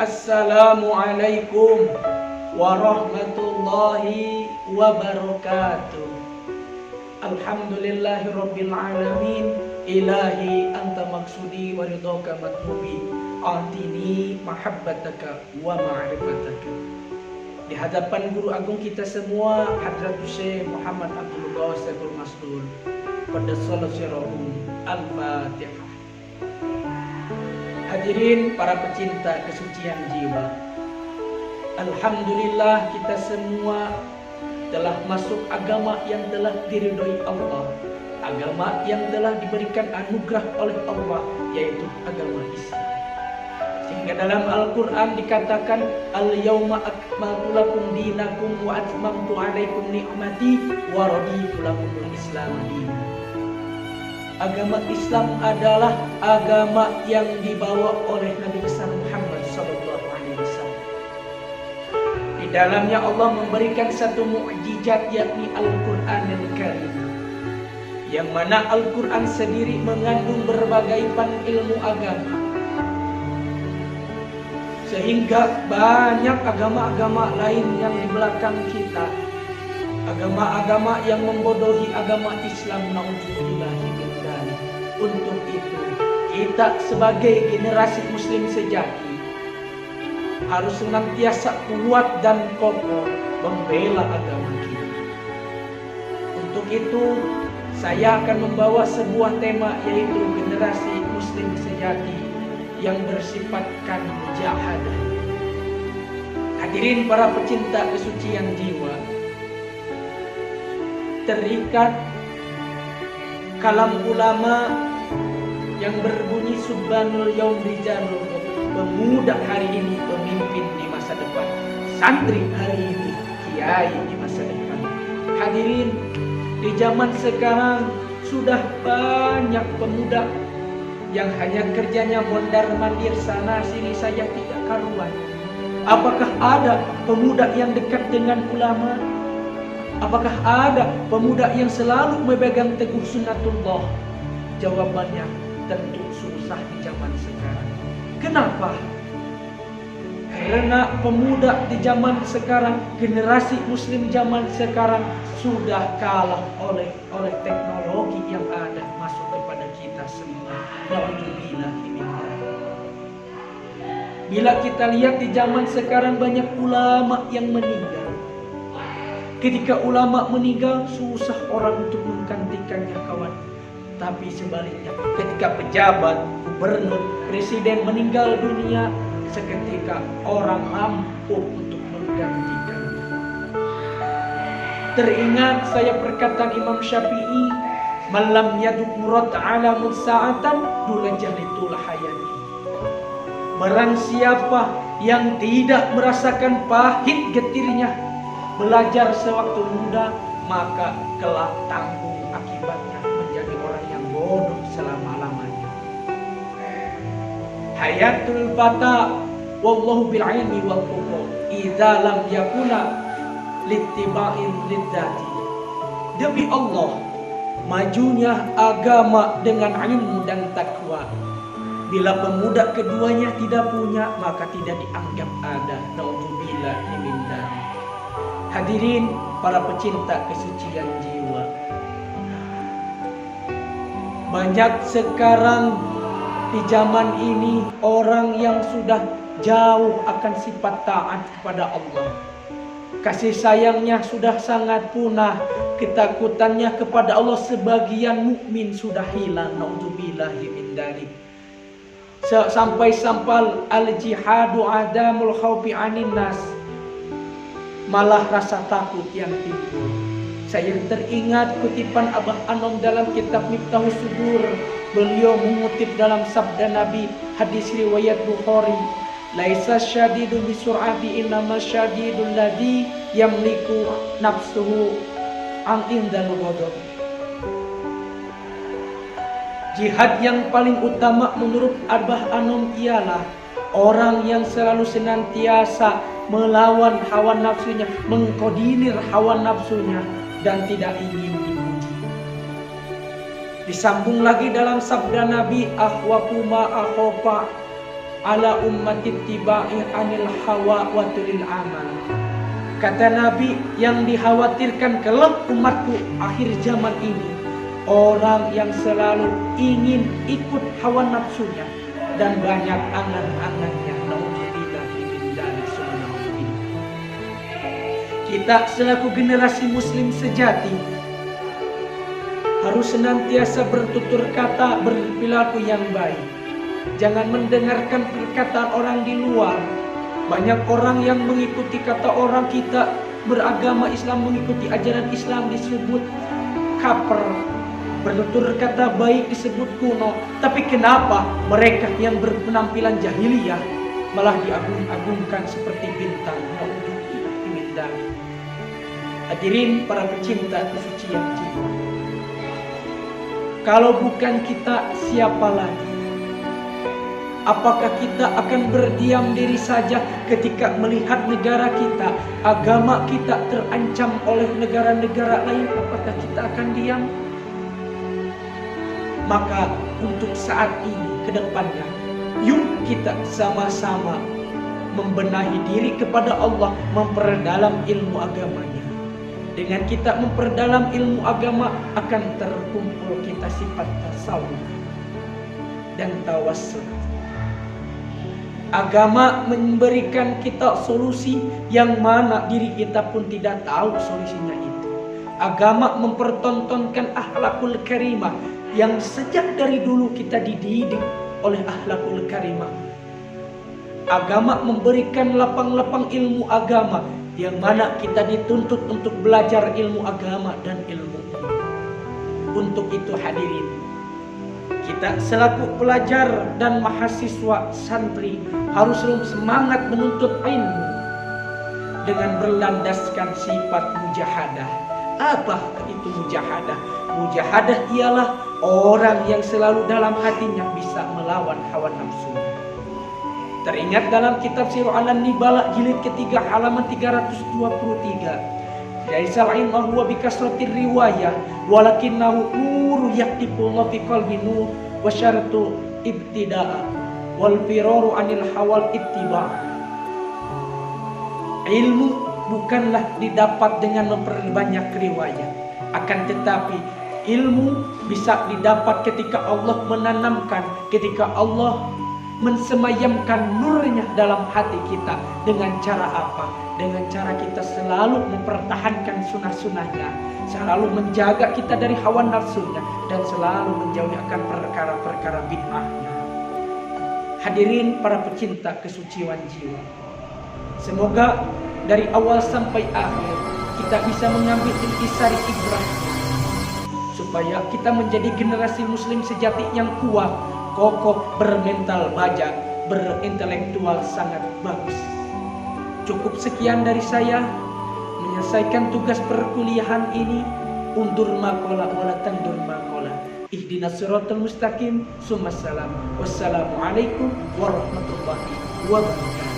Assalamualaikum warahmatullahi wabarakatuh. Alhamdulillahirabbil alamin. Ilahi anta maksudi wa ridhaka matlubi. Atini mahabbataka wa ma'rifataka. Di hadapan guru agung kita semua, Hadratus Syekh Muhammad Abdul Qasim Masdul, qaddasallahu sirruhum. Al-Fatihah. Hadirin para pecinta kesucian jiwa, alhamdulillah kita semua telah masuk agama yang telah diridhoi Allah, agama yang telah diberikan anugerah oleh Allah, yaitu agama Islam. Sehingga dalam Al-Quran dikatakan, Al-yawma akmaltu lakum dinakum wa atmamtu alaikum ni'mati wa raditu lakumul Islam dinan. Agama Islam adalah agama yang dibawa oleh Nabi besar Muhammad SAW. Di dalamnya Allah memberikan satu mukjizat, yakni Al-Quran Al-Karim, yang mana Al-Quran sendiri mengandung berbagai ilmu agama, sehingga banyak agama-agama lain yang di belakang kita, agama-agama yang membodohi agama Islam. Na'udzubillahi. Untuk itu, kita sebagai generasi muslim sejati harus senantiasa kuat dan kokoh membela agama kita. Untuk itu, saya akan membawa sebuah tema, yaitu generasi muslim sejati yang bersifatkan mujahadah. Hadirin para pecinta kesucian jiwa, terikat kalam ulama yang berbunyi subhanul yaum rijalul, pemuda hari ini pemimpin di masa depan, santri hari ini kiai di masa depan. Hadirin, di zaman sekarang sudah banyak pemuda yang hanya kerjanya mondar-mandir sana sini saja tidak karuan. Apakah ada pemuda yang dekat dengan ulama? Apakah ada pemuda yang selalu memegang teguh sunnatullah? Jawabannya tentu susah di zaman sekarang. Kenapa? Karena pemuda di zaman sekarang, generasi muslim zaman sekarang sudah kalah oleh teknologi yang ada masuk kepada kita semua. Bila kita lihat di zaman sekarang banyak ulama yang meninggal. Ketika ulama meninggal, susah orang untuk menggantikannya, kawan. Tapi sebaliknya, ketika pejabat, gubernur, presiden meninggal dunia, seketika orang mampu untuk menggantikannya. Teringat saya perkataan Imam Syafi'i, "Man lam yaduk murad ala mutsa'atan dulajalitul hayati." Barang siapa yang tidak merasakan pahit getirnya belajar sewaktu muda, maka kelak tanggung akibatnya menjadi orang yang bodoh selama-lamanya. Hayatul fata wallahu bil ilmi wal fuqu idza lam yakuna littiba'in lidzati. Demi Allah, majunya agama dengan ilmu dan takwa. Bila pemuda keduanya tidak punya, maka tidak dianggap ada. Na'udzubillahi min dzalik. Hadirin para pecinta kesucian jiwa, banyak sekarang di zaman ini orang yang sudah jauh akan sifat taat kepada Allah. Kasih sayangnya sudah sangat punah, ketakutannya kepada Allah sebagian mukmin sudah hilang. Na'udzubillahi min dzalik. Sampai al-jihadu adamul khaufi anin nas, malah rasa takut yang timbul. Saya teringat kutipan Abah Anom dalam kitab Miftahus Sudur. Beliau mengutip dalam sabda Nabi, hadis riwayat Bukhari, "Laisa syadidu bisur'ati innama syadidul ladzi yamliku nafsuhu an indal ghadab." Jihad yang paling utama menurut Abah Anom ialah orang yang selalu senantiasa melawan hawa nafsunya, mengkoordinir hawa nafsunya dan tidak ingin dipuji. Disambung lagi dalam sabda Nabi, "Akhwafu ma akhafa ala ummati tibai anil hawa wa tulil amal. Kata Nabi, yang dikhawatirkan kelak umatku akhir zaman ini, orang yang selalu ingin ikut hawa nafsunya dan banyak angan-angannya. Nauzubillah min dzalik subhanahu. Kita selaku generasi muslim sejati harus senantiasa bertutur kata, berperilaku yang baik. Jangan mendengarkan perkataan orang di luar. Banyak orang yang mengikuti kata orang, kita beragama Islam, mengikuti ajaran Islam disebut kaper, bertutur kata baik disebut kuno. Tapi kenapa mereka yang berpenampilan jahiliyah malah diagung-agungkan seperti bintang? Hadirin para pecinta kesucian jiwa, kalau bukan kita, siapa lagi? Apakah kita akan berdiam diri saja ketika melihat negara kita, agama kita terancam oleh negara-negara lain? Apakah kita akan diam? Maka untuk saat ini, ke depannya, yuk kita sama-sama membenahi diri kepada Allah, memperdalam ilmu agamanya. Dengan kita memperdalam ilmu agama, akan terkumpul kita sifat tasawuf dan tawassul. Agama memberikan kita solusi yang mana diri kita pun tidak tahu solusinya itu. Agama mempertontonkan akhlakul karimah yang sejak dari dulu kita dididik oleh akhlakul karimah. Agama memberikan lapang-lapang ilmu agama yang mana kita dituntut untuk belajar ilmu agama dan ilmu. Untuk itu hadirin, kita selaku pelajar dan mahasiswa santri harus semangat menuntut ilmu dengan berlandaskan sifat mujahadah. Apa itu mujahadah? Mujahadah ialah orang yang selalu dalam hatinya bisa melawan hawa nafsu. Teringat dalam kitab Sirah Al-Nibala jilid ketiga halaman 323. Dari salain ma huwa bikasratir riwayah walakinnahu nuru yaktibullah fi qalbi nur wa syartu ibtida'a wal firaru anil hawal ittiba'. Ilmu bukanlah didapat dengan memperbanyak riwayat, akan tetapi ilmu bisa didapat ketika Allah menanamkan, ketika Allah mensemayamkan nurnya dalam hati kita. Dengan cara apa? Dengan cara kita selalu mempertahankan sunnah-sunnahnya, selalu menjaga kita dari hawa nafsunya, dan selalu menjauhi akan perkara-perkara bid'ahnya. Hadirin para pecinta kesucian jiwa, semoga dari awal sampai akhir kita bisa mengambil intisari ibrah, supaya kita menjadi generasi muslim sejati yang kuat, kokoh, bermental baja, berintelektual sangat bagus. Cukup sekian dari saya, menyelesaikan tugas perkuliahan ini. Undur makola wala tandur makola. Ihdinas siratal mustaqim. Wassalamualaikum warahmatullahi wabarakatuh.